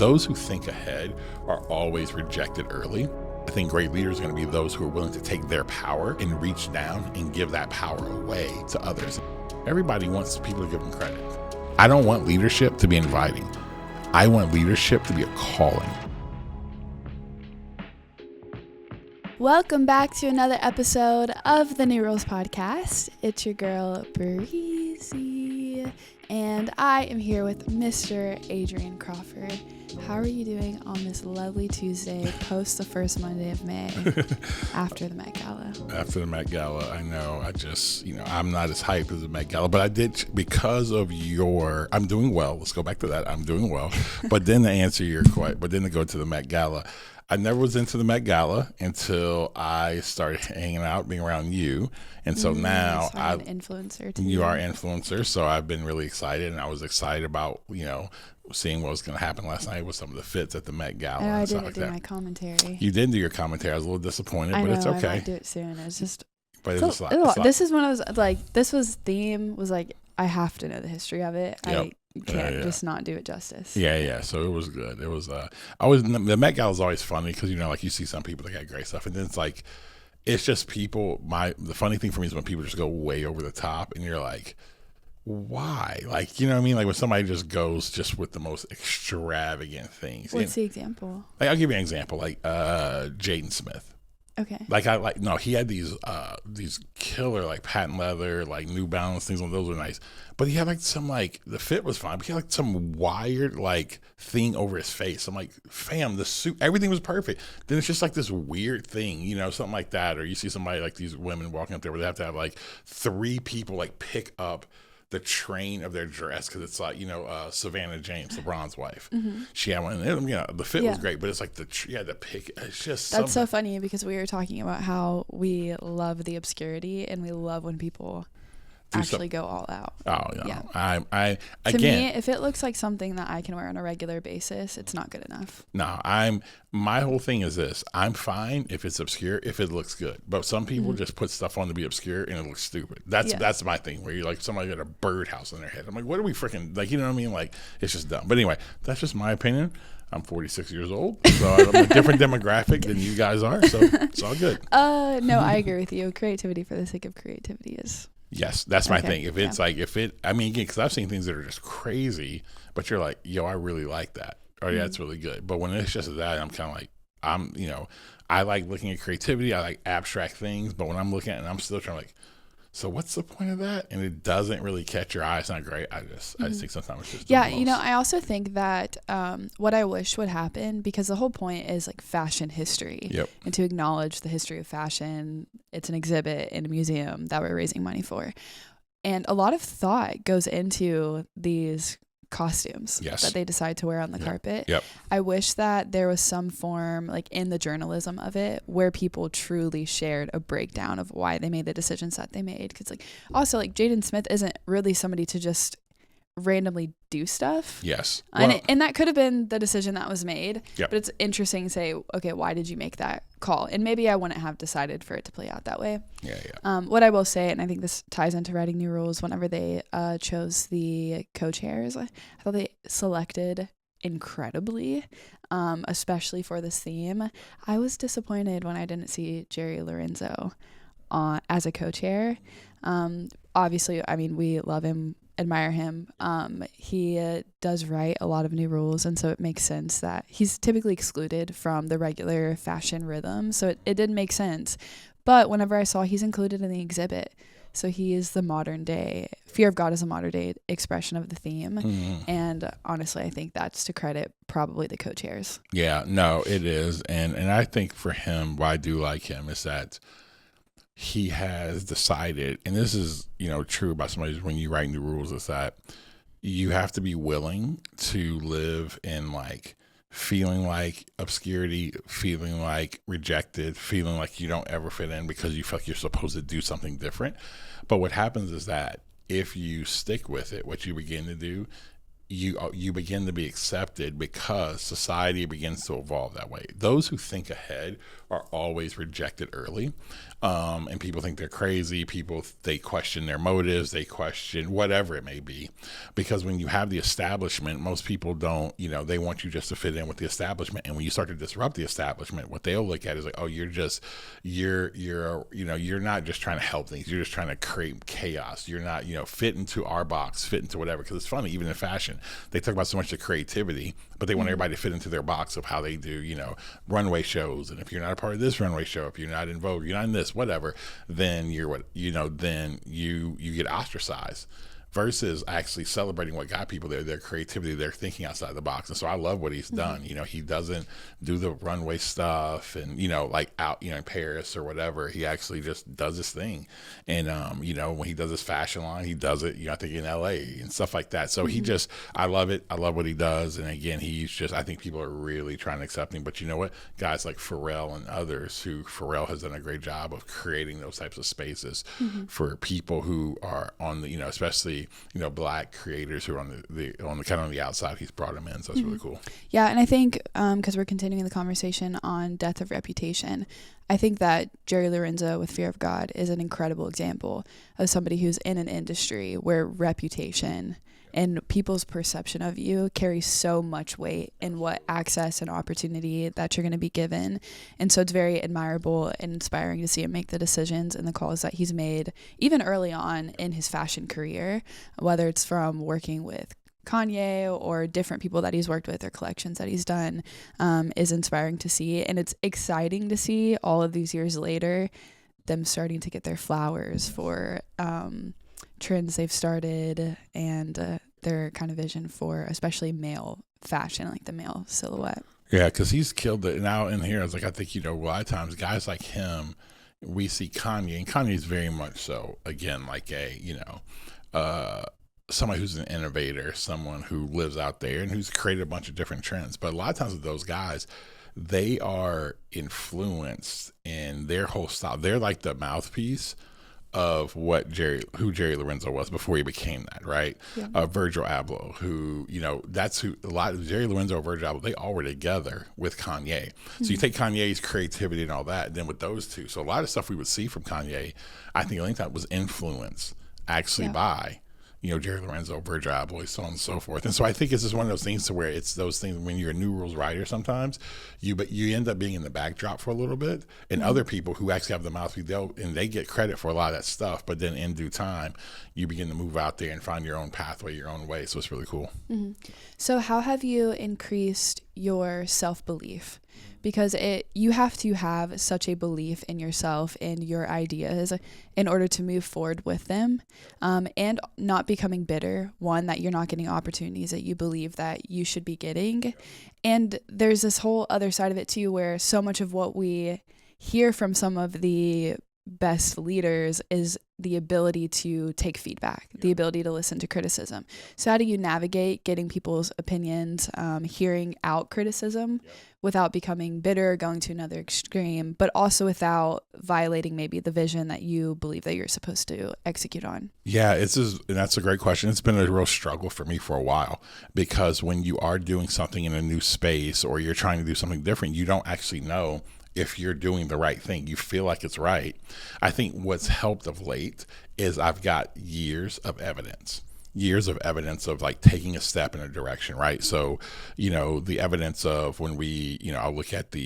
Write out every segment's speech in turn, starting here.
those who think ahead are always rejected early. I think great leaders are going to be those who are willing to take their power and reach down and give that power away to others. Everybody wants people to give them credit. I don't want leadership to be inviting. I want leadership to be a calling. Welcome back to another episode of the New Rules Podcast. It's your girl, Breezy, and I am here with Mr. Adrian Crawford. How are you doing on this lovely Tuesday, post the first Monday of May, after the Met Gala? After the Met Gala, I know, I'm not as hyped as the Met Gala, but I did, because of I'm doing well. Let's go back to that. I'm doing well. But then to go to the Met Gala, I never was into the Met Gala until I started hanging out, being around you. And so now I'm an influencer too. You are an influencer. So I've been really excited, and I was excited about, seeing what was going to happen last night with some of the fits at the Met Gala. I didn't do my commentary. You did do your commentary. I was a little disappointed, but it's okay. I might do it soon. It's just. But it's a lot. This is one of those, theme was like, I have to know the history of it. Yep. I can't just not do it justice. Yeah. So it was good. It was, the Met Gala is always funny because, you see some people that got great stuff, and then it's like, it's just people. The funny thing for me is when people just go way over the top, and you're like, why? Like, you know what I mean? Like when somebody just goes just with the most extravagant things. What's the example? Like, I'll give you an example. Like Jaden Smith. Okay. He had these killer like patent leather, like New Balance things. Those were nice. But he had the fit was fine, but he had some wired thing over his face. I'm like, fam, the suit, everything was perfect. Then it's just this weird thing, something like that. Or you see somebody these women walking up there where they have to have three people pick up the train of their dress because it's Savannah James, LeBron's wife. Mm-hmm. She had one. The fit was great, but it's the pick. It's just that's so funny because we were talking about how we love the obscurity and we love when people actually go all out. Oh yeah. To me, if it looks like something that I can wear on a regular basis, it's not good enough. No, my whole thing is this. I'm fine if it's obscure, if it looks good. But some people just put stuff on to be obscure and it looks stupid. That's my thing, where you're somebody got a birdhouse in their head. I'm like, what are we freaking, you know what I mean? It's just dumb. But anyway, that's just my opinion. I'm 46 years old, so I'm a different demographic than you guys are, so it's all good. No, I agree with you. Creativity for the sake of creativity is... Yes, that's my thing. If it's again, because I've seen things that are just crazy, but you're like, yo, I really like that. Or yeah, it's really good. But when it's just that, I'm kind of I like looking at creativity. I like abstract things. But when I'm looking at it, and I'm still trying so what's the point of that? And it doesn't really catch your eye. It's not great. I just think sometimes it's just I also think that what I wish would happen, because the whole point is fashion history. Yep. And to acknowledge the history of fashion. It's an exhibit in a museum that we're raising money for. And a lot of thought goes into these costumes that they decide to wear on the carpet. Yep. I wish that there was some form in the journalism of it where people truly shared a breakdown of why they made the decisions that they made. Because also Jaden Smith isn't really somebody to just randomly do stuff. Yes. And that could have been the decision that was made. Yep. But it's interesting to say, okay, why did you make that call? And maybe I wouldn't have decided for it to play out that way. Yeah. What I will say, and I think this ties into writing new rules, whenever they chose the co-chairs, I thought they selected incredibly, especially for this theme. I was disappointed when I didn't see Jerry Lorenzo as a co-chair. Obviously, we love him, admire him. He does write a lot of new rules, and so it makes sense that he's typically excluded from the regular fashion rhythm, so it did make sense. But whenever I saw he's included in the exhibit, so he is the modern day, Fear of God is a modern day expression of the theme. Mm-hmm. And honestly, I think that's to credit probably the co-chairs. Yeah, no, it is. And I think for him, why I do like him is that he has decided, and this is, true about somebody when you write new rules, is that you have to be willing to live in feeling like obscurity, feeling like rejected, feeling like you don't ever fit in because you feel like you're supposed to do something different. But what happens is that if you stick with it, what you begin to do, you begin to be accepted because society begins to evolve that way. Those who think ahead are always rejected early, and people think they're crazy. They question their motives, they question whatever it may be, because when you have the establishment, most people don't. They want you just to fit in with the establishment, and when you start to disrupt the establishment, what they'll look at is like, oh, you're not just trying to help things. You're just trying to create chaos. You're not fit into our box, fit into whatever. Because it's funny, even in fashion, they talk about so much the creativity, but they want everybody to fit into their box of how they do, runway shows. And if you're not a part of this runway show, if you're not in Vogue, you're not in this, whatever, then then you get ostracized. Versus actually celebrating what got people there, their creativity, their thinking outside the box. And so I love what he's done. He doesn't do the runway stuff and, like out, in Paris or whatever. He actually just does his thing. And, when he does his fashion line, he does it, I think in LA and stuff like that. So I love it. I love what he does. And again, I think people are really trying to accept him. But you know what? Guys like Pharrell and others Pharrell has done a great job of creating those types of spaces for people who are on the, especially Black creators who are on the kind of on the outside. He's brought them in, so that's really cool. Yeah, and I think because we're continuing the conversation on death of reputation, I think that Jerry Lorenzo with Fear of God is an incredible example of somebody who's in an industry where reputation and people's perception of you carries so much weight in what access and opportunity that you're going to be given. And so it's very admirable and inspiring to see him make the decisions and the calls that he's made, even early on in his fashion career, whether it's from working with Kanye or different people that he's worked with or collections that he's done, is inspiring to see. And it's exciting to see all of these years later, them starting to get their flowers for trends they've started and their kind of vision for especially male fashion, like the male silhouette. Yeah, because he's killed it. Now in here, it's like, I think, a lot of times guys like him, we see Kanye, and Kanye's very much so, again, like somebody who's an innovator, someone who lives out there and who's created a bunch of different trends. But a lot of times with those guys, they are influenced in their whole style. They're like the mouthpiece of who Jerry Lorenzo was before he became that, right? Yeah. Virgil Abloh, who, that's who a lot of Jerry Lorenzo and Virgil Abloh, they all were together with Kanye. So you take Kanye's creativity and all that, and then with those two. So a lot of stuff we would see from Kanye, I think that was influenced actually by Jerry Lorenzo, Virgil Abloh, so on and so forth. And so I think it's just one of those things to where it's those things when you're a New Rules writer, sometimes you end up being in the backdrop for a little bit, and other people who actually have the mouthpiece, and they get credit for a lot of that stuff. But then in due time, you begin to move out there and find your own pathway, your own way. So it's really cool. So how have you increased your self-belief? Because you have to have such a belief in yourself and your ideas in order to move forward with them, and not becoming bitter, one, that you're not getting opportunities that you believe that you should be getting. And there's this whole other side of it too, where so much of what we hear from some of the best leaders is the ability to take feedback, the ability to listen to criticism. So how do you navigate getting people's opinions, hearing out criticism without becoming bitter, going to another extreme, but also without violating maybe the vision that you believe that you're supposed to execute on? Yeah, and that's a great question. It's been a real struggle for me for a while, because when you are doing something in a new space or you're trying to do something different, you don't actually know if you're doing the right thing. You feel like it's right. I think what's helped of late is I've got years of evidence of like taking a step in a direction, right? So, the evidence of when I'll look at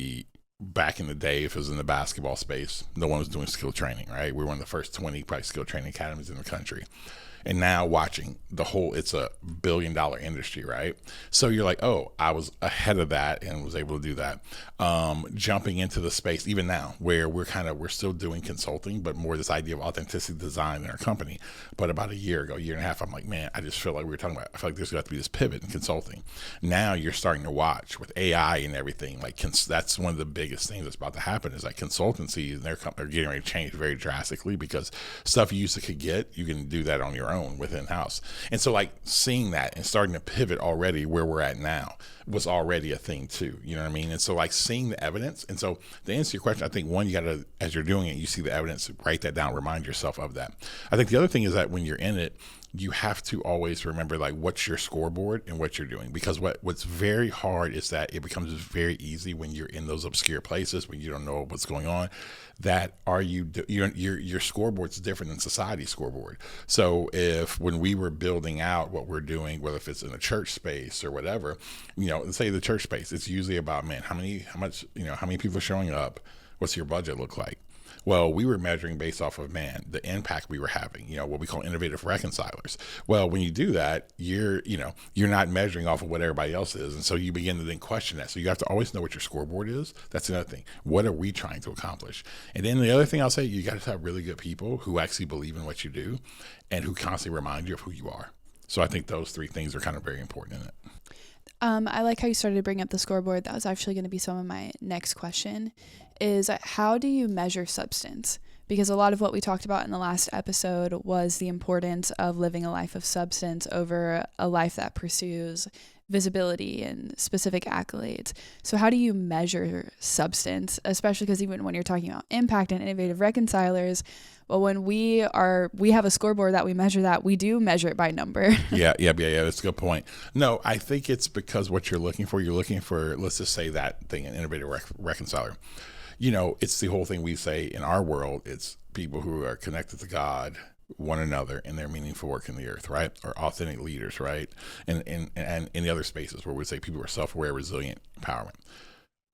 back in the day, if it was in the basketball space, no one was doing skill training, right? We were one of the first 20 probably skill training academies in the country. And now watching it's a $1 billion industry, right? So you're like, oh, I was ahead of that and was able to do that. Jumping into the space, even now, where we're still doing consulting, but more this idea of authenticity design in our company. But about a year and a half, I'm like, man, I just feel like we were talking about, I feel like there's got to be this pivot in consulting. Now you're starting to watch with AI and everything. Like that's one of the biggest things that's about to happen is like consultancies, and they're getting ready to change very drastically, because stuff you used to could get, you can do that on your own within house. And so like seeing that and starting to pivot already where we're at now was already a thing too, you know what I mean? And so like seeing the evidence. And so to answer your question, I think one, you gotta, as you're doing it, you see the evidence, write that down, remind yourself of that. I think the other thing is that when you're in it, you have to always remember like what's your scoreboard and what you're doing, because what's very hard is that it becomes very easy when you're in those obscure places when you don't know what's going on, that your scoreboard's different than society's scoreboard. So if when we were building out what we're doing, whether if it's in a church space or whatever, let's say the church space, it's usually about, man, how many people are showing up, what's your budget look like? Well, we were measuring based off of, man, the impact we were having, what we call innovative reconcilers. Well, when you do that, you're not measuring off of what everybody else is. And so you begin to then question that. So you have to always know what your scoreboard is. That's another thing. What are we trying to accomplish? And then the other thing I'll say, you got to have really good people who actually believe in what you do and who constantly remind you of who you are. So I think those three things are kind of very important in it. I like how you started to bring up the scoreboard. That was actually going to be some of my next question, is how do you measure substance? Because a lot of what we talked about in the last episode was the importance of living a life of substance over a life that pursues visibility and specific accolades. So how do you measure substance, especially because even when you're talking about impact and innovative reconcilers, well, when we have a scoreboard that we measure, that we do measure it by number. Yeah. That's a good point. No, I think it's because what you're looking for, let's just say that thing, an innovative reconciler. It's the whole thing we say in our world. It's people who are connected to God, one another, and their meaningful work in the earth, right? Or authentic leaders, right? And in the other spaces where we say people are self-aware, resilient, empowerment.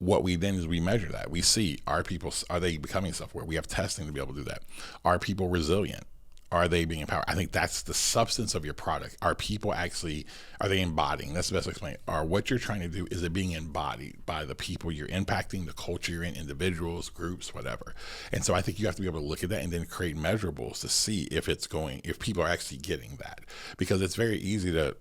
What we then is we measure that. We see, are they becoming self-aware? We have testing to be able to do that. Are people resilient? Are they being empowered? I think that's the substance of your product. Are they embodying? That's the best way to explain it. What you're trying to do, is it being embodied by the people you're impacting, the culture you're in, individuals, groups, whatever. And so I think you have to be able to look at that and then create measurables to see if people are actually getting that. Because it's very easy to,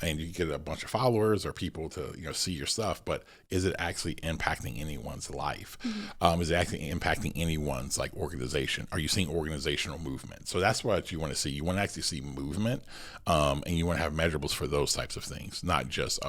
and you get a bunch of followers or people to, see your stuff, but is it actually impacting anyone's life? Mm-hmm. Is it actually impacting anyone's organization? Are you seeing organizational movement? So that's what you want to see. You want to actually see movement, and you want to have measurables for those types of things, not just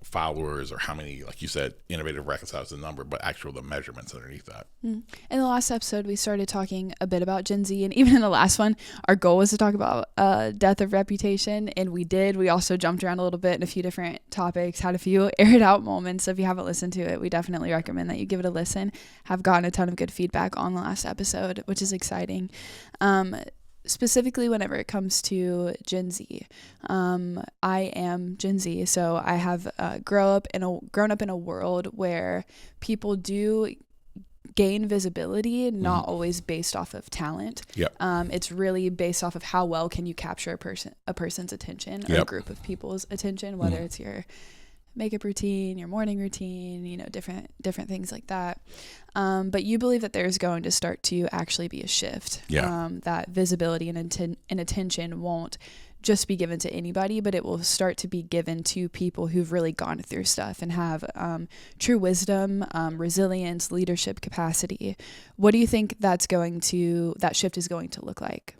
followers or how many, like you said, innovative reconcilers the number, but the measurements underneath that. In the last episode, we started talking a bit about Gen Z, and even in the last one, our goal was to talk about death of reputation, and we did. We also jumped around a little bit in a few different topics, had a few aired out moments. So if you haven't listened to it, we definitely recommend that you give it a listen. Have gotten a ton of good feedback on the last episode, which is exciting. Specifically whenever it comes to Gen Z, I am Gen Z, so I have grown up in a world where people do gain visibility, not always based off of talent. Yep. It's really based off of how well can you capture a person's attention, or a group of people's attention, whether it's your makeup routine, your morning routine, different things like that. But you believe that there's going to start to actually be a shift. Yeah. That visibility and attention won't just be given to anybody, but it will start to be given to people who've really gone through stuff and have true wisdom, resilience, leadership capacity. What do you think that shift is going to look like?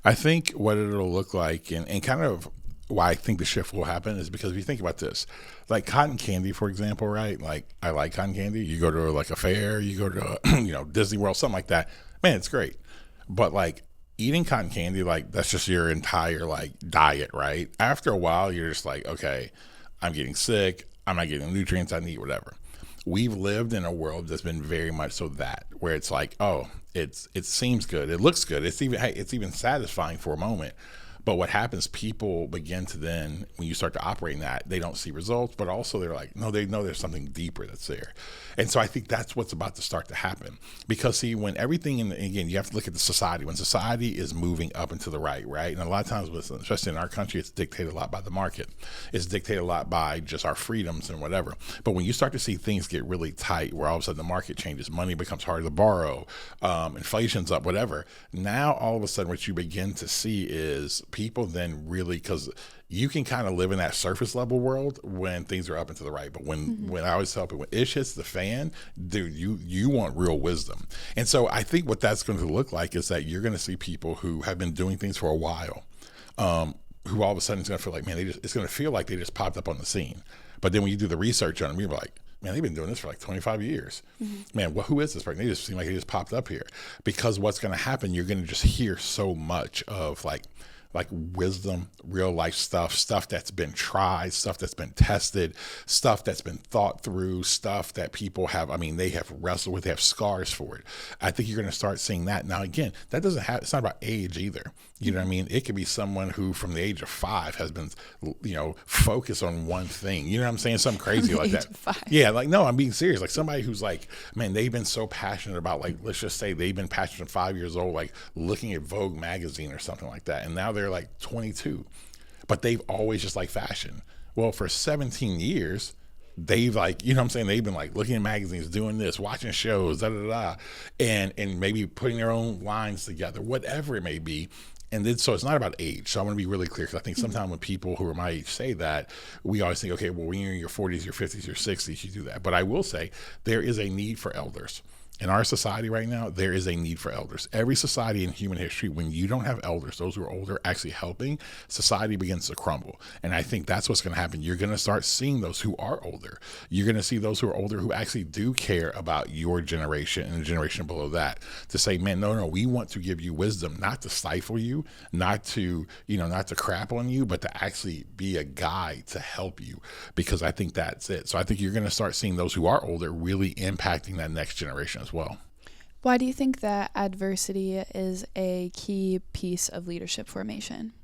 I think what it'll look like, and kind of why I think the shift will happen, is because if you think about this, like cotton candy, for example, right? Like I like cotton candy. You go to a fair, you go to Disney World, something like that. Man, it's great. But eating cotton candy, that's just your entire diet, right? After a while, you're just okay, I'm getting sick. I'm not getting the nutrients I need, whatever. We've lived in a world that's been very much so that, where it's it seems good, it looks good, it's even satisfying for a moment. But what happens, people begin to then, when you start to operate in that, they don't see results, but also they're no, they know there's something deeper that's there. And so I think that's what's about to start to happen. Because see, when everything, again, you have to look at the society. When society is moving up and to the right? And a lot of times, especially in our country, it's dictated a lot by the market. It's dictated a lot by just our freedoms and whatever. But when you start to see things get really tight, where all of a sudden the market changes, money becomes harder to borrow, inflation's up, whatever. Now, all of a sudden, what you begin to see is people then really, because you can kind of live in that surface level world when things are up and to the right. But when I always tell people, when ish hits the fan, dude, you want real wisdom. And so I think what that's going to look like is that you're going to see people who have been doing things for a while, who all of a sudden is going to feel like, man, it's going to feel like they just popped up on the scene. But then when you do the research on them, you're like, man, they've been doing this for 25 years. Man, who is this person? They just seem like they just popped up here. Because what's going to happen, you're going to just hear so much of like wisdom, real life stuff that's been tried, stuff that's been tested, stuff that's been thought through, stuff that people have, I mean, they have wrestled with, they have scars for it. I think you're going to start seeing that. Now, again, that doesn't have, it's not about age either. You know what I mean? It could be someone who from the age of 5 has been, focused on one thing. You know what I'm saying? Something crazy like that. Yeah. Like, no, I'm being serious. Like somebody who's like, man, they've been so passionate about, like, let's just say they've been passionate from 5 years old, like looking at Vogue magazine or something like that. And now they're like 22, but they've always just like fashion. Well, for 17 years, they've like, you know what I'm saying? They've been like looking at magazines, doing this, watching shows, and maybe putting their own lines together, whatever it may be. And then, so it's not about age. So I want to be really clear, because I think sometimes when people who are my age say that, we always think, okay, well, when you're in your 40s, your 50s, your 60s, you do that. But I will say there is a need for elders. In our society right now, there is a need for elders. Every society in human history, when you don't have elders, those who are older actually helping, society begins to crumble. And I think that's what's going to happen. You're going to start seeing those who are older. You're going to see those who are older who actually do care about your generation and the generation below that, to say, man, no, we want to give you wisdom, not to stifle you, not to crap on you, but to actually be a guide to help you, because I think that's it. So I think you're going to start seeing those who are older really impacting that next generation as well. Why do you think that adversity is a key piece of leadership formation?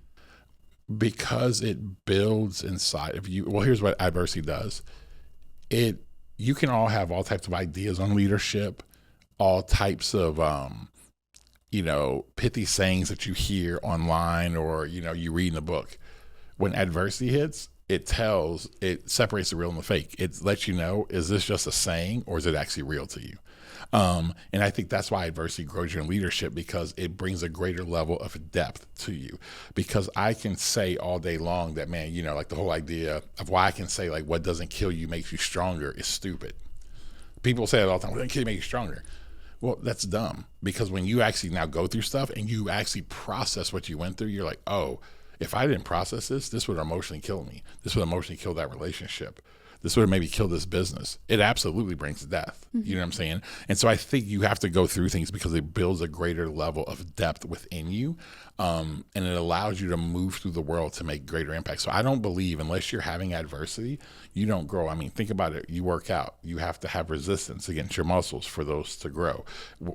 Because it builds inside of you. Well, here's what adversity does. You can all have all types of ideas on leadership, all types of pithy sayings that you hear online, or you read in a book. When adversity hits, it separates the real and the fake. It lets you know, is this just a saying or is it actually real to you? And I think that's why adversity grows you in leadership, because it brings a greater level of depth to you. Because I can say all day long that, man, like the whole idea of why I can say, like, what doesn't kill you makes you stronger is stupid. People say it all the time, what doesn't kill you make you stronger? Well, that's dumb, because when you actually now go through stuff and you actually process what you went through, you're like, oh, if I didn't process this would emotionally kill me. This would emotionally kill that relationship. This would have maybe killed this business. It absolutely brings death. Mm-hmm. You know what I'm saying? And so I think you have to go through things because it builds a greater level of depth within you. And it allows you to move through the world to make greater impact. So I don't believe, unless you're having adversity, you don't grow. I mean, think about it. You work out. You have to have resistance against your muscles for those to grow.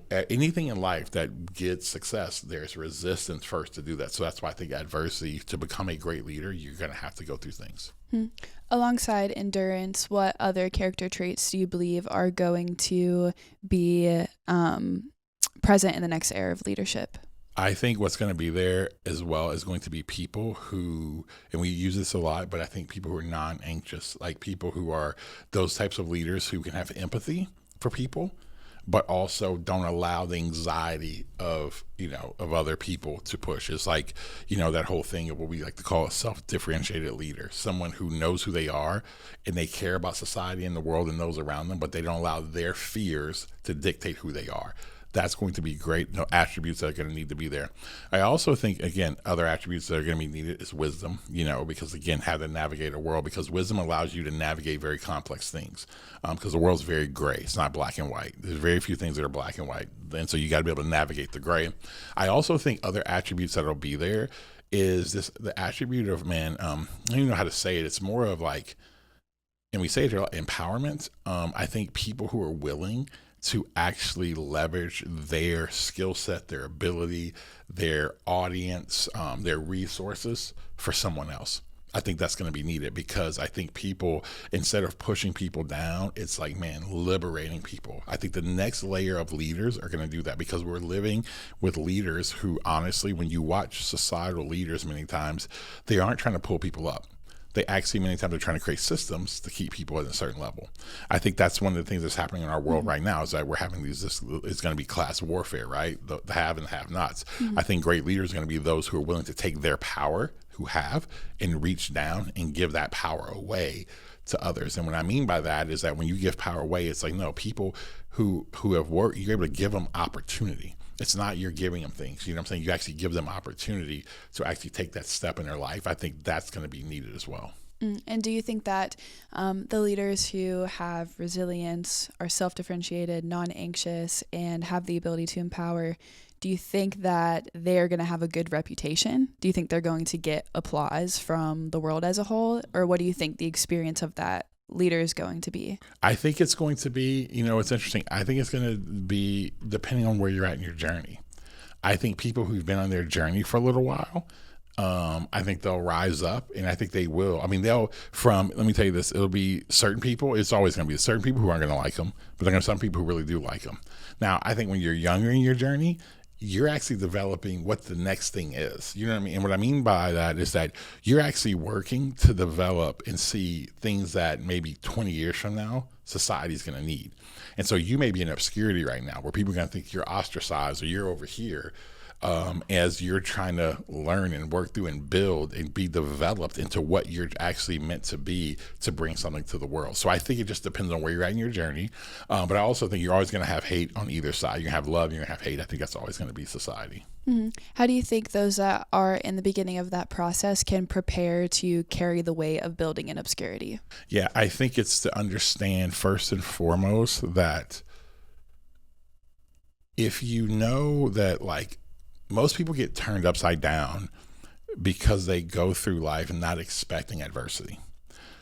Anything in life that gets success, there's resistance first to do that. So that's why I think adversity, to become a great leader, you're going to have to go through things. Alongside endurance, what other character traits do you believe are going to be present in the next era of leadership? I think what's going to be there as well is going to be people who, and we use this a lot, but I think people who are non-anxious, like people who are those types of leaders who can have empathy for people, but also don't allow the anxiety of other people to push. It's like, that whole thing of what we like to call a self-differentiated leader, someone who knows who they are and they care about society and the world and those around them, but they don't allow their fears to dictate who they are. That's going to be great attributes that are going to need to be there. I also think, again, other attributes that are going to be needed is wisdom, because, again, how to navigate a world, because wisdom allows you to navigate very complex things, because the world's very gray. It's not black and white. There's very few things that are black and white. And so you got to be able to navigate the gray. I also think other attributes that will be there is the attribute of, man, I don't even know how to say it. It's more of like, and we say it here, empowerment. I think people who are willing to actually leverage their skill set, their ability, their audience, their resources for someone else. I think that's going to be needed, because I think people, instead of pushing people down, it's like, man, liberating people. I think the next layer of leaders are going to do that, because we're living with leaders who, honestly, when you watch societal leaders, many times, they aren't trying to pull people up. They actually, many times, are trying to create systems to keep people at a certain level. I think that's one of the things that's happening in our world right now, is that we're having it's going to be class warfare, right? The have and the have-nots. I think great leaders are going to be those who are willing to take their power, who have, and reach down and give that power away to others. And what I mean by that is that when you give power away, it's like, no, people who have worked, you're able to give them opportunity. It's not you're giving them things, you know what I'm saying? You actually give them opportunity to actually take that step in their life. I think that's going to be needed as well. And do you think that the leaders who have resilience, are self-differentiated, non-anxious, and have the ability to empower, do you think that they're going to have a good reputation? Do you think they're going to get applause from the world as a whole? Or what do you think the experience of that leader is going to be? I think it's going to be, it's interesting. I think it's going to be depending on where you're at in your journey. I think people who've been on their journey for a little while, I think they'll rise up, and I think they will. I mean, let me tell you this, it'll be certain people. It's always going to be certain people who aren't going to like them, but there are going to be some people who really do like them. Now, I think when you're younger in your journey, you're actually developing what the next thing is. You know what I mean? And what I mean by that is that you're actually working to develop and see things that maybe 20 years from now, society's going to need. And so you may be in obscurity right now where people are going to think you're ostracized or you're over here, as you're trying to learn and work through and build and be developed into what you're actually meant to be to bring something to the world. So I think it just depends on where you're at in your journey. But I also think you're always going to have hate on either side. You're going to have love, you're going to have hate. I think that's always going to be society. Mm-hmm. How do you think those that are in the beginning of that process can prepare to carry the weight of building in obscurity? Yeah, I think it's to understand first and foremost that if you know that, like, most people get turned upside down because they go through life not expecting adversity.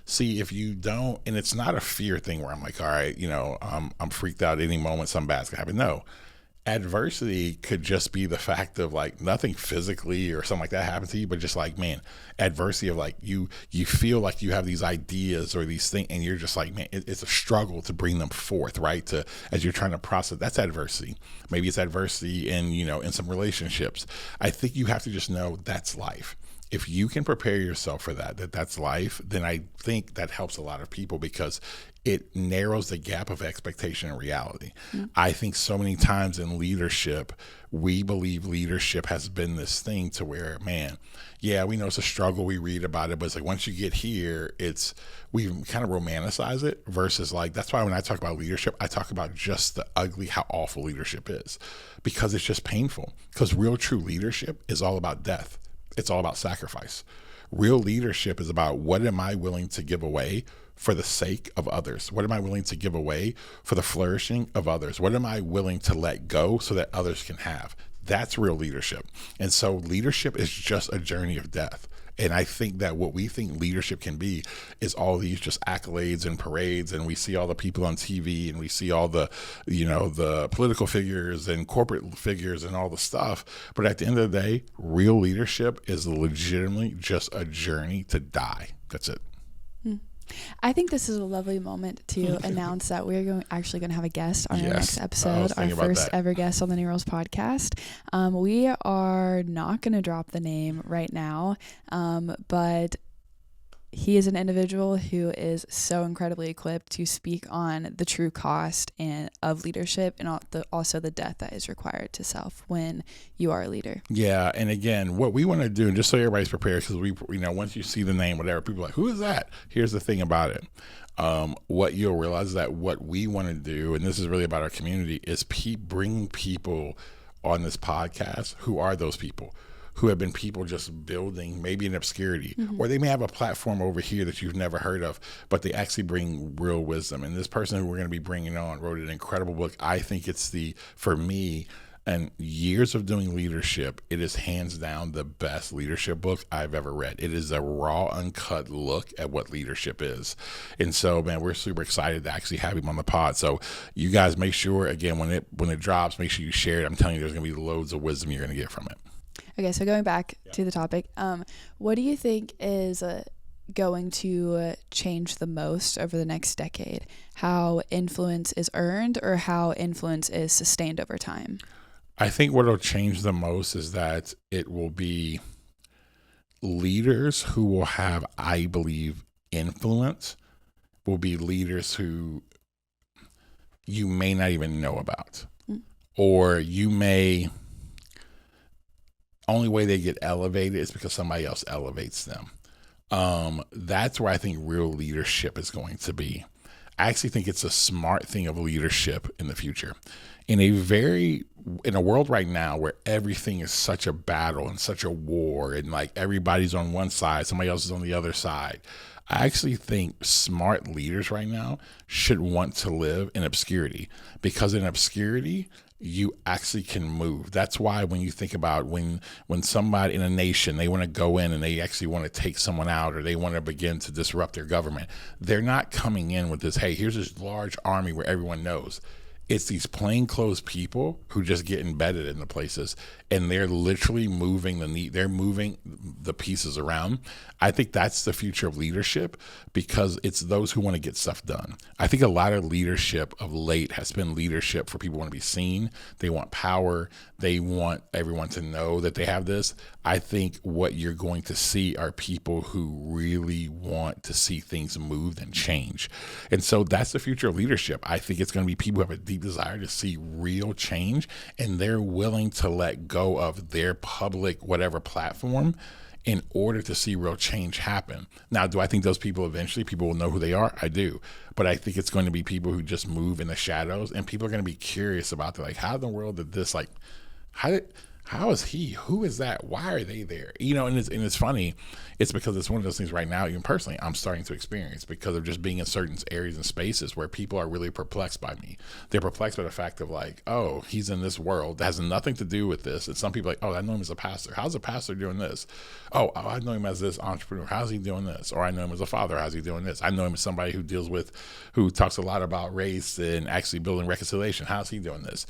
See, if you don't, and it's not a fear thing where I'm like, all right, I'm freaked out at any moment, something bad's gonna happen. No, adversity could just be the fact of like nothing physically or something like that happened to you, but just like, man, adversity of like you feel like you have these ideas or these things and you're just like, man, it's a struggle to bring them forth, right? As you're trying to process, that's adversity. Maybe it's adversity in some relationships. I think you have to just know that's life. If you can prepare yourself for that's life, then I think that helps a lot of people because it narrows the gap of expectation and reality. Mm-hmm. I think so many times in leadership, we believe leadership has been this thing to where, man, yeah, we know it's a struggle. We read about it, but it's like once you get here, we kind of romanticize it versus like, that's why when I talk about leadership, I talk about just the ugly, how awful leadership is because it's just painful. Because real true leadership is all about death. It's all about sacrifice. Real leadership is about what am I willing to give away for the sake of others? What am I willing to give away for the flourishing of others? What am I willing to let go so that others can have? That's real leadership. And so leadership is just a journey of death. And I think that what we think leadership can be is all these just accolades and parades. And we see all the people on TV and we see all the, the political figures and corporate figures and all the stuff. But at the end of the day, real leadership is legitimately just a journey to die. That's it. I think this is a lovely moment to announce that we're actually going to have a guest on our next episode, our first ever guest on the New Rules podcast. We are not going to drop the name right now, but he is an individual who is so incredibly equipped to speak on the true cost of leadership and also the death that is required to self when you are a leader. Yeah, and again, what we want to do, and just so everybody's prepared, because once you see the name, whatever, people are like, who is that? Here's the thing about it. What you'll realize is that what we want to do, and this is really about our community, is bring people on this podcast who are those people. Who have been people just building maybe in obscurity, or they may have a platform over here that you've never heard of, but they actually bring real wisdom. And this person who we're going to be bringing on wrote an incredible book. I think it's for me, and years of doing leadership, it is hands down the best leadership book I've ever read. It is a raw, uncut look at what leadership is. And so, man, we're super excited to actually have him on the pod. So you guys make sure, again, when it drops, make sure you share it. I'm telling you, there's going to be loads of wisdom you're going to get from it. Okay, so going back to the topic, what do you think is going to change the most over the next decade? How influence is earned or how influence is sustained over time? I think what will change the most is that it will be leaders who will have, I believe, influence, will be leaders who you may not even know about, or you may... only way they get elevated is because somebody else elevates them. That's where I think real leadership is going to be. I actually think it's a smart thing of leadership in the future. In a world right now where everything is such a battle and such a war and like everybody's on one side, somebody else is on the other side, I actually think smart leaders right now should want to live in obscurity, because in obscurity, you actually can move. That's why when you think about when somebody in a nation, they want to go in and they actually want to take someone out, or they want to begin to disrupt their government, they're not coming in with this, hey, here's this large army where everyone knows. It's these plainclothes people who just get embedded in the places, and they're literally moving they're moving the pieces around. I think that's the future of leadership, because it's those who want to get stuff done. I think a lot of leadership of late has been leadership for people who want to be seen. They want power. They want everyone to know that they have this. I think what you're going to see are people who really want to see things moved and change. And so that's the future of leadership. I think it's going to be people who have a deep desire to see real change, and they're willing to let go of their public whatever platform in order to see real change happen. Now, do I think those people eventually people will know who they are? I do. But I think it's going to be people who just move in the shadows, and people are going to be curious about like, how in the world did this, like, how is he? Who is that? Why are they there? And it's funny. It's because it's one of those things right now, even personally, I'm starting to experience because of just being in certain areas and spaces where people are really perplexed by me. They're perplexed by the fact of like, oh, he's in this world that has nothing to do with this. And some people are like, oh, I know him as a pastor. How's a pastor doing this? Oh, I know him as this entrepreneur. How's he doing this? Or I know him as a father. How's he doing this? I know him as somebody who talks a lot about race and actually building reconciliation. How's he doing this?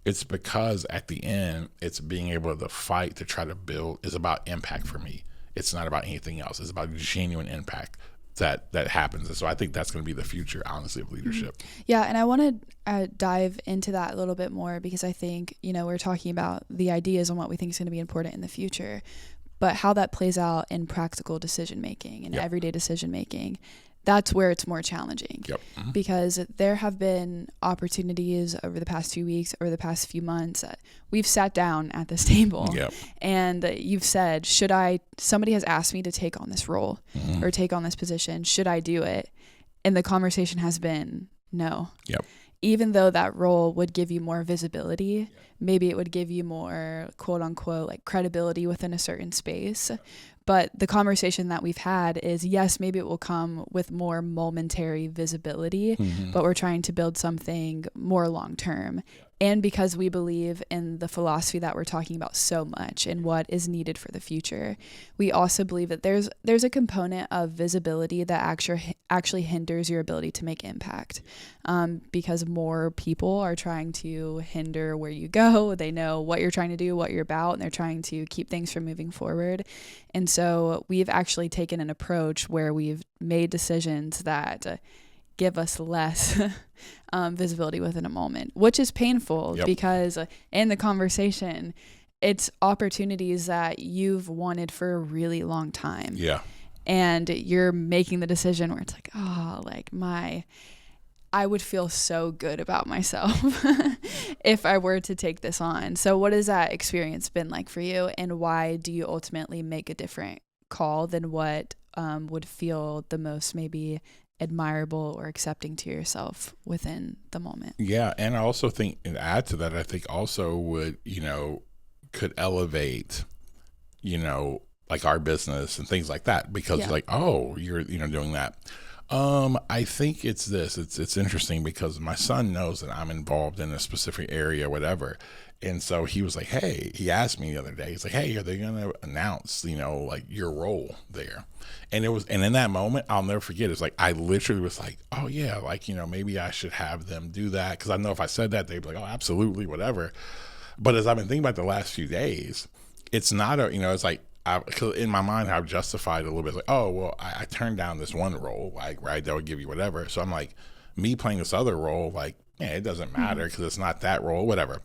It's because at the end, it's being able to fight to try to build is about impact for me. It's not about anything else. It's about genuine impact that happens. And so I think that's going to be the future, honestly, of leadership. Yeah. And I want to dive into that a little bit more, because I think, we're talking about the ideas on what we think is going to be important in the future, but how that plays out in practical decision making and everyday decision making. That's where it's more challenging. Yep. Mm-hmm. Because there have been opportunities over the past few weeks, over the past few months. We've sat down at this table and you've said, somebody has asked me to take on this role or take on this position. Should I do it? And the conversation has been no. Yep. Even though that role would give you more visibility, maybe it would give you more quote unquote like credibility within a certain space. But the conversation that we've had is, yes, maybe it will come with more momentary visibility, but we're trying to build something more long term. And because we believe in the philosophy that we're talking about so much and what is needed for the future, we also believe that there's a component of visibility that actually hinders your ability to make impact, because more people are trying to hinder where you go. They know what you're trying to do, what you're about, and they're trying to keep things from moving forward. And so we've actually taken an approach where we've made decisions that give us less visibility within a moment, which is painful because in the conversation, it's opportunities that you've wanted for a really long time. Yeah. And you're making the decision where it's like, I would feel so good about myself if I were to take this on. So what has that experience been like for you? And why do you ultimately make a different call than what would feel the most maybe admirable or accepting to yourself within the moment? Yeah. And I also think, and add to that, I think also would, could elevate, like our business and things like that, because like, oh, you're, doing that. I think it's this, it's interesting because my son knows that I'm involved in a specific area, whatever. And so he was like, hey, he asked me the other day, he's like, hey, are they going to announce, like your role there? And in that moment, I'll never forget. It's like, I literally was like, oh yeah, like, maybe I should have them do that. Cause I know if I said that, they'd be like, oh, absolutely. Whatever. But as I've been thinking about the last few days, it's not it's like, cause in my mind, I've justified a little bit like, oh, well, I turned down this one role, like, right, that would give you whatever. So I'm like, me playing this other role, like, man, it doesn't matter because it's not that role, whatever.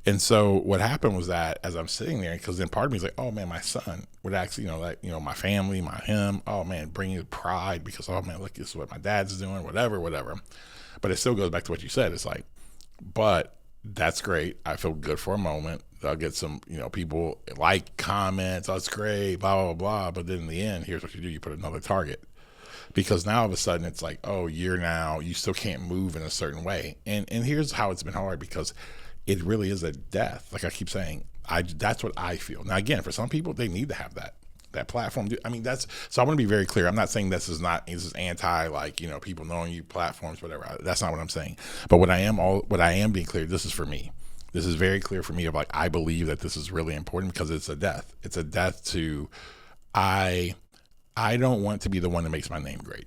And so what happened was that as I'm sitting there, because then part of me is like, oh man, my son would actually, my family, him, oh man, bringing pride because, oh man, look, this is what my dad's doing, whatever. But it still goes back to what you said. It's like, but that's great. I feel good for a moment. I'll get some, people like comments. Oh, it's great, blah, blah, blah. But then in the end, here's what you do. You put another target. Because now all of a sudden it's like, oh, you still can't move in a certain way. And here's how it's been hard, because it really is a death. Like I keep saying, that's what I feel. Now, again, for some people, they need to have that. that platform. I mean, so I want to be very clear. I'm not saying this is anti, like, people knowing you, platforms, whatever. That's not what I'm saying. But what I am being clear, this is for me. This is very clear for me of like, I believe that this is really important because it's a death. It's a death to, I don't want to be the one that makes my name great.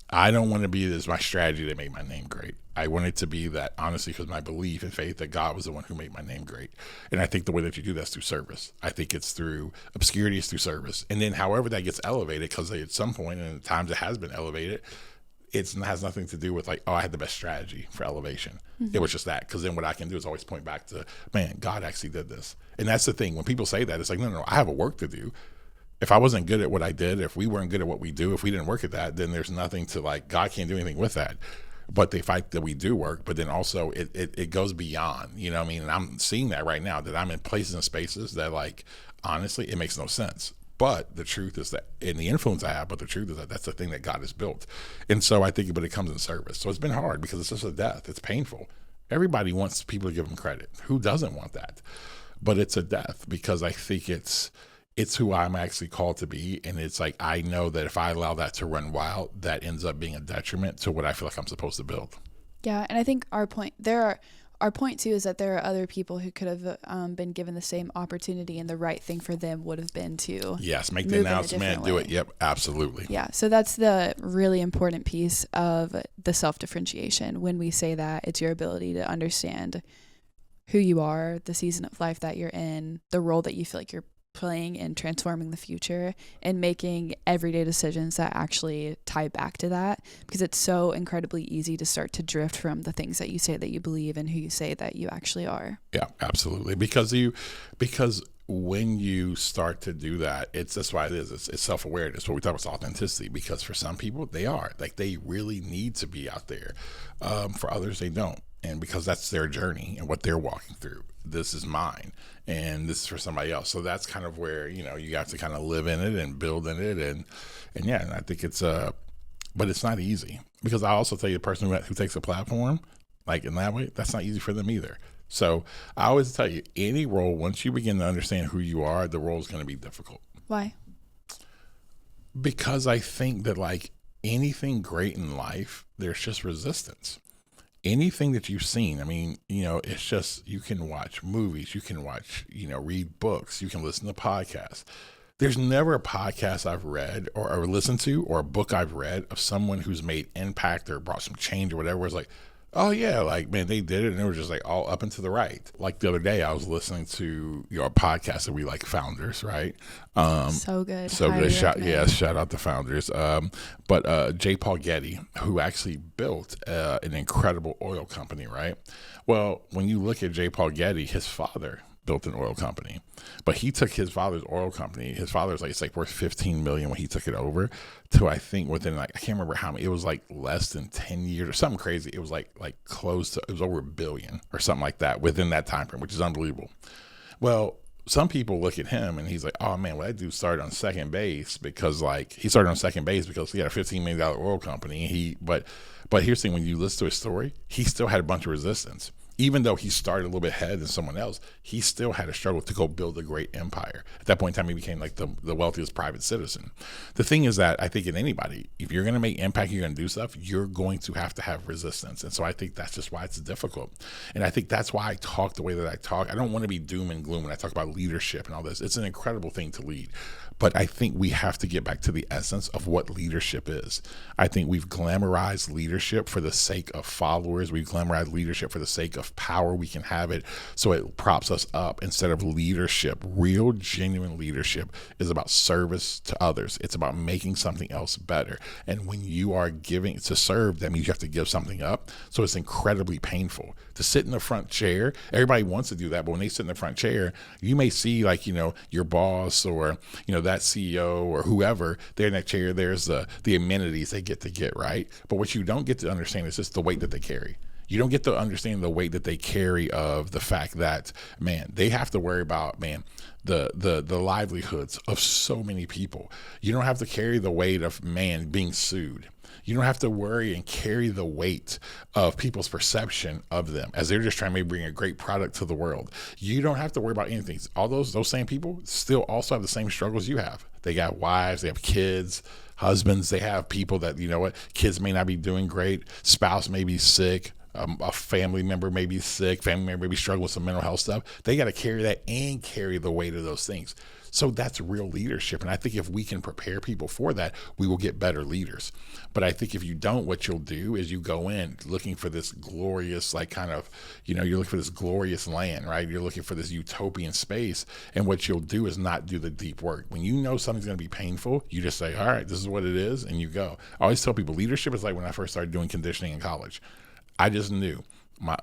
I don't want to be this my strategy that made my name great. I want it to be that, honestly, because my belief and faith that God was the one who made my name great. And I think the way that you do that's through service. I think it's through obscurity, it's through service. And then however that gets elevated, because at some point, and at times it has been elevated, it has nothing to do with like, oh, I had the best strategy for elevation. Mm-hmm. It was just that. Because then what I can do is always point back to, man, God actually did this. And that's the thing. When people say that, it's like, no, I have a work to do. If I wasn't good at what I did, if we weren't good at what we do, if we didn't work at that, then there's nothing to like, God can't do anything with that. But the fact that we do work, but then also it goes beyond, you know what I mean? And I'm seeing that right now, that I'm in places and spaces that like, honestly, it makes no sense. But the truth is that, and the influence I have, but the truth is that that's the thing that God has built. And so I think, but it comes in service. So it's been hard because it's just a death. It's painful. Everybody wants people to give them credit. Who doesn't want that? But it's a death because I think it's who I'm actually called to be. And it's like, I know that if I allow that to run wild, that ends up being a detriment to what I feel like I'm supposed to build. Yeah. And I think our point too is that there are other people who could have been given the same opportunity, and the right thing for them would have been to make the announcement, do it. Yep, absolutely. Yeah. So that's the really important piece of the self-differentiation. When we say that, it's your ability to understand who you are, the season of life that you're in, the role that you feel like you're playing in transforming the future, and making everyday decisions that actually tie back to that, because it's so incredibly easy to start to drift from the things that you say that you believe and who you say that you actually are. Yeah, absolutely. Because when you start to do that, that's why it is. It's self-awareness. What we talk about is authenticity, because for some people they really need to be out there. For others, they don't. And because that's their journey and what they're walking through. This is mine, and this is for somebody else. So that's kind of where, you have to kind of live in it and build in it. And I think it's, but it's not easy, because I also tell you, the person who takes a platform, like in that way, that's not easy for them either. So I always tell you, any role, once you begin to understand who you are, the role is going to be difficult. Why? Because I think that like anything great in life, there's just resistance. Anything that you've seen, I mean, it's just, you can watch movies, you can watch, read books, you can listen to podcasts. There's never a podcast I've read or listened to, or a book I've read of someone who's made impact or brought some change or whatever. It's like, oh yeah, like, man, they did it, and it was just like all up and to the right. Like the other day, I was listening to a podcast that we like, Founders, right? So good. Shout out to Founders. But J. Paul Getty, who actually built an incredible oil company, right? Well, when you look at J. Paul Getty, his father built an oil company, but he took his father's oil company. His father's it's like worth $15 million when he took it over, to I think within I can't remember how many. It was like less than 10 years or something crazy. It was like close to, it was over $1 billion or something like that within that time frame, which is unbelievable. Well, some people look at him and he's like, oh man, well, that dude started on second base because he started on second base because he had a $15 million oil company. But here's the thing: when you listen to his story, he still had a bunch of resistance. Even though he started a little bit ahead than someone else, he still had a struggle to go build a great empire. At that point in time, he became like the wealthiest private citizen. The thing is that I think in anybody, if you're going to make impact, you're going to do stuff, you're going to have resistance. And so I think that's just why it's difficult. And I think that's why I talk the way that I talk. I don't want to be doom and gloom when I talk about leadership and all this. It's an incredible thing to lead. But I think we have to get back to the essence of what leadership is. I think we've glamorized leadership for the sake of followers. We've glamorized leadership for the sake of power. We can have it so it props us up instead of leadership. Real, genuine leadership is about service to others. It's about making something else better. And when you are giving to serve, that means you have to give something up. So it's incredibly painful to sit in the front chair. Everybody wants to do that, but when they sit in the front chair, you may see your boss or that CEO or whoever, they're in that chair. There's the amenities they get, right? But what you don't get to understand is just the weight that they carry. You don't get to understand the weight that they carry of the fact that, man, they have to worry about, man, the livelihoods of so many people. You don't have to carry the weight of, man, being sued. You don't have to worry and carry the weight of people's perception of them as they're just trying to maybe bring a great product to the world. You don't have to worry about anything. All those same people still also have the same struggles you have. They got wives, they have kids, husbands, they have people that, kids may not be doing great, spouse may be sick, a family member may be sick, family member may be struggling with some mental health stuff. They got to carry that and carry the weight of those things. So that's real leadership. And I think if we can prepare people for that, we will get better leaders. But I think if you don't, what you'll do is you go in looking for this glorious, you're looking for this glorious land, right? You're looking for this utopian space. And what you'll do is not do the deep work. When you know something's going to be painful, you just say, all right, this is what it is. And you go. I always tell people leadership is like when I first started doing conditioning in college. I just knew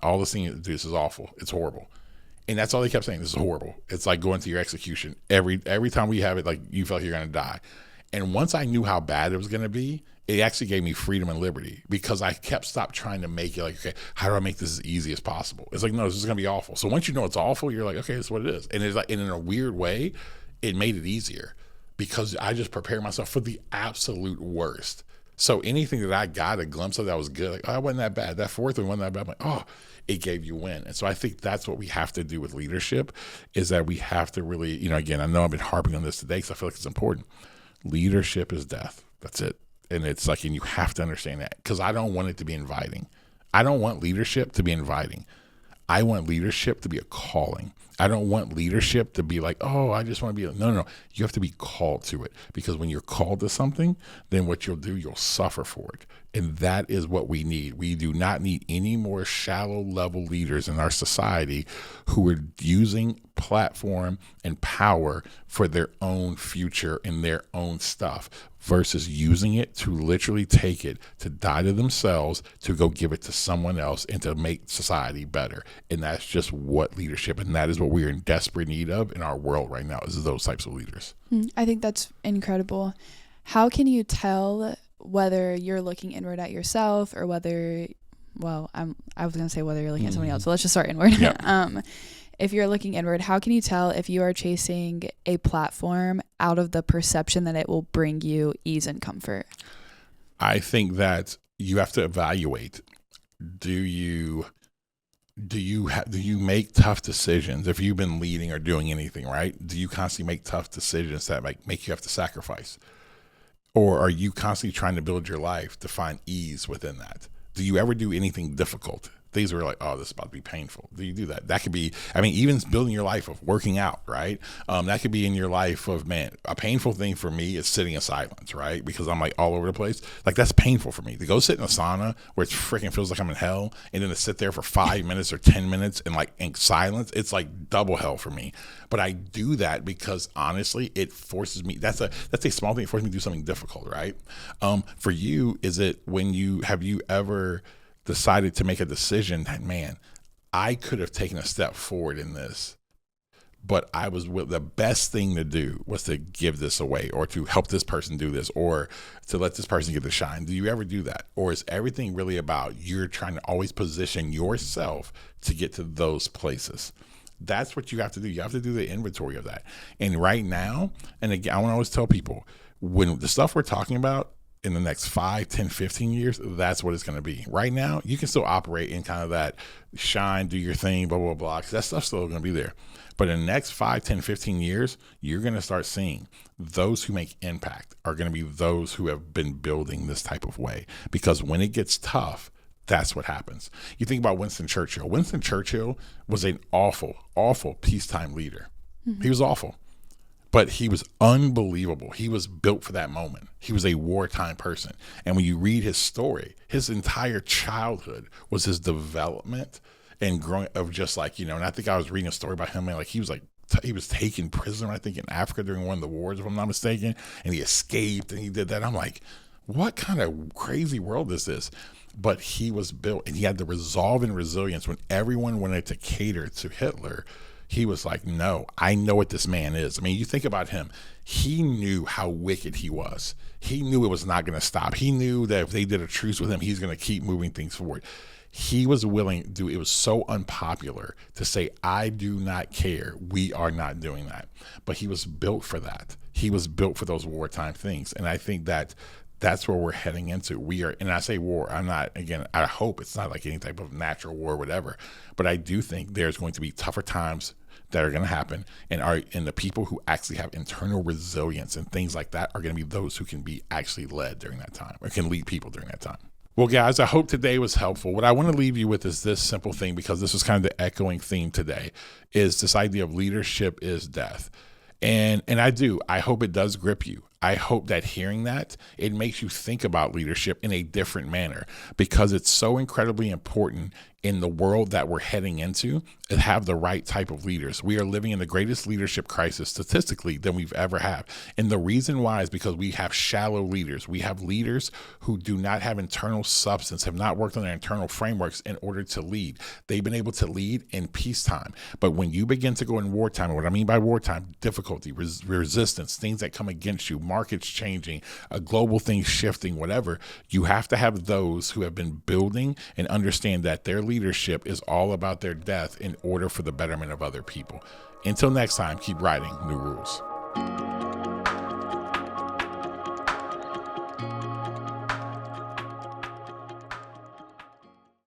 all this thing, this is awful. It's horrible. And that's all they kept saying. This is horrible. It's like going to your execution. Every time we have it, like you feel like you're going to die. And once I knew how bad it was going to be, it actually gave me freedom and liberty because I stopped trying to make it like, okay, how do I make this as easy as possible? It's like, no, this is going to be awful. So once you know it's awful, you're like, okay, this is what it is. And it's like, and in a weird way, it made it easier because I just prepared myself for the absolute worst. So anything that I got a glimpse of that was good, like, oh, it wasn't that bad. That fourth one wasn't that bad. I'm like, oh, it gave you win. And so I think that's what we have to do with leadership is that we have to really, again, I know I've been harping on this today because I feel like it's important. Leadership is death. That's it. And it's like, and you have to understand that because I don't want it to be inviting. I don't want leadership to be inviting. I want leadership to be a calling. I don't want leadership to be like, oh, I just want to be. No. You have to be called to it because when you're called to something, then what you'll do, you'll suffer for it. And that is what we need. We do not need any more shallow level leaders in our society who are using platform and power for their own future and their own stuff versus using it to literally take it to die to themselves, to go give it to someone else and to make society better. And that's just what leadership, and that is what we're in desperate need of in our world right now, is those types of leaders. I think that's incredible. How can you tell whether you're looking inward at yourself or whether, I was going to say whether you're looking at somebody else, so let's just start inward. Yeah. If you're looking inward, how can you tell if you are chasing a platform out of the perception that it will bring you ease and comfort? I think that you have to evaluate. Do you make tough decisions? If you've been leading or doing anything, right? Do you constantly make tough decisions that make you have to sacrifice? Or are you constantly trying to build your life to find ease within that? Do you ever do anything difficult? Things were like, oh, this is about to be painful. Do you do that? That could be, even building your life of working out, right? That could be in your life of, a painful thing for me is sitting in silence, right? Because I'm like all over the place. Like that's painful for me to go sit in a sauna where it freaking feels like I'm in hell and then to sit there for 5 minutes or 10 minutes and like in silence. It's like double hell for me. But I do that because honestly, it forces me. That's a small thing. It forces me to do something difficult, right? For you, have you ever decided to make a decision that, I could have taken a step forward in this, but the best thing to do was to give this away or to help this person do this or to let this person get the shine. Do you ever do that? Or is everything really about you're trying to always position yourself to get to those places? That's what you have to do. You have to do the inventory of that. And right now, and again, I want to always tell people, when the stuff we're talking about in the next 5, 10, 15 years, that's what it's going to be. Right now, you can still operate in kind of that shine, do your thing, blah, blah, blah, because that stuff's still going to be there. But in the next 5, 10, 15 years, you're going to start seeing those who make impact are going to be those who have been building this type of way. Because when it gets tough, that's what happens. You think about Winston Churchill. Winston Churchill was an awful, awful peacetime leader. Mm-hmm. He was awful. But he was unbelievable. He was built for that moment. He was a wartime person. And when you read his story, his entire childhood was his development and growing of just like, and I think I was reading a story about him, and like he was taken prisoner, I think, in Africa during one of the wars, if I'm not mistaken, and he escaped and he did that. I'm like, what kind of crazy world is this? But he was built, and he had the resolve and resilience when everyone wanted to cater to Hitler. He was like, no, I know what this man is. You think about him. He knew how wicked he was. He knew it was not going to stop. He knew that if they did a truce with him, he's going to keep moving things forward. He was willing to do it. Was so unpopular to say, I do not care. We are not doing that. But he was built for that. He was built for those wartime things. And I think that That's where we're heading into. We are, and I say war, I'm not, again, I hope it's not like any type of natural war or whatever, but I do think there's going to be tougher times that are going to happen, and the people who actually have internal resilience and things like that are going to be those who can be actually led during that time, or can lead people during that time. Well, guys, I hope today was helpful. What I want to leave you with is this simple thing, because this is kind of the echoing theme today, is this idea of leadership is death. And I hope it does grip you. I hope that hearing that, it makes you think about leadership in a different manner, because it's so incredibly important in the world that we're heading into to have the right type of leaders. We are living in the greatest leadership crisis statistically than we've ever had. And the reason why is because we have shallow leaders. We have leaders who do not have internal substance, have not worked on their internal frameworks in order to lead. They've been able to lead in peacetime. But when you begin to go in wartime, and what I mean by wartime, difficulty, resistance, things that come against you, markets changing, global things shifting, whatever, you have to have those who have been building and understand that their leadership is all about their death in order for the betterment of other people. Until next time, keep writing new rules.